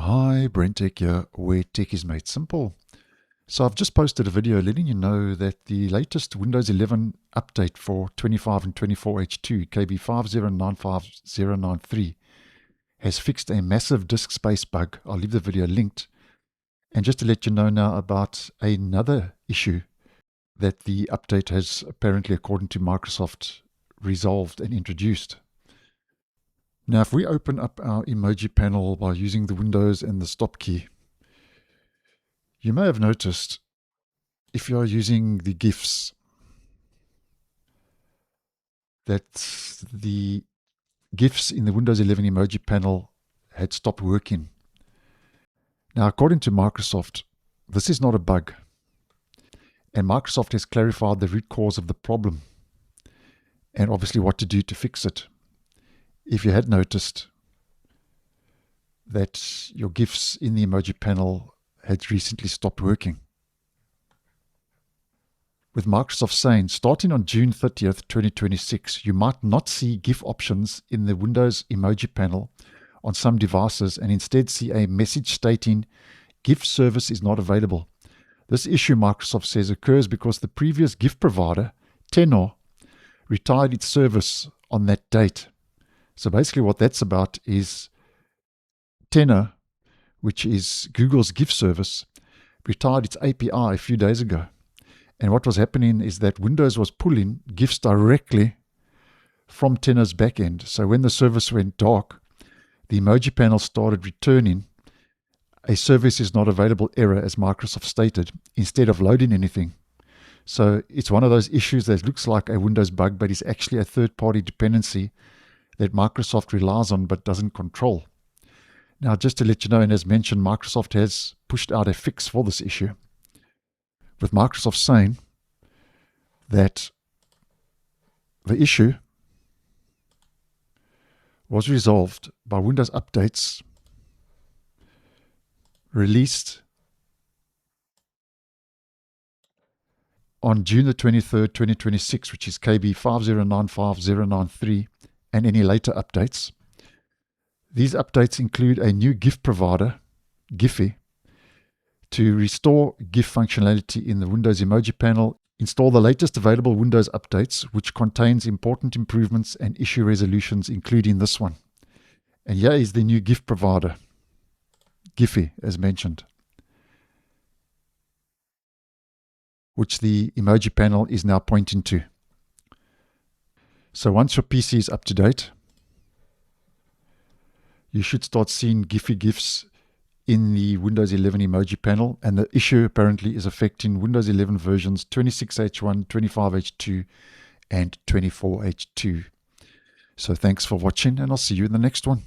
Hi, BrenTech here, where tech is made simple. So I've just posted a video letting you know that the latest Windows 11 update for 25 and 24H2, KB5095093, has fixed a massive disk space bug. I'll leave the video linked. And just to let you know now about another issue that the update has apparently, according to Microsoft, resolved and introduced. Now, if we open up our emoji panel by using the Windows and the stop key, you may have noticed, if you are using the GIFs, that the GIFs in the Windows 11 emoji panel had stopped working. Now, according to Microsoft, this is not a bug, and Microsoft has clarified the root cause of the problem and obviously what to do to fix it. If you had noticed that your GIFs in the emoji panel had recently stopped working, with Microsoft saying, starting on June 30th, 2026, you might not see GIF options in the Windows Emoji Panel on some devices and instead see a message stating GIF service is not available. This issue, Microsoft says, occurs because the previous GIF provider, Tenor, retired its service on that date. So basically what that's about is Tenor, which is Google's GIF service, retired its API a few days ago. And what was happening is that Windows was pulling GIFs directly from Tenor's backend. So when the service went dark, the emoji panel started returning a service is not available error, as Microsoft stated, instead of loading anything. So it's one of those issues that looks like a Windows bug, but is actually a third-party dependency that Microsoft relies on but doesn't control. Now, just to let you know, and as mentioned, Microsoft has pushed out a fix for this issue, with Microsoft saying that the issue was resolved by Windows updates released on June the 23rd, 2026, which is KB5095093, and any later updates. These updates include a new GIF provider, Giphy, to restore GIF functionality in the Windows Emoji Panel, install the latest available Windows updates, which contains important improvements and issue resolutions, including this one. And here is the new GIF provider, Giphy, as mentioned, which the emoji panel is now pointing to. So once your PC is up to date, you should start seeing Giphy GIFs in the Windows 11 emoji panel, and the issue apparently is affecting Windows 11 versions 26H1, 25H2, and 24H2. So thanks for watching, and I'll see you in the next one.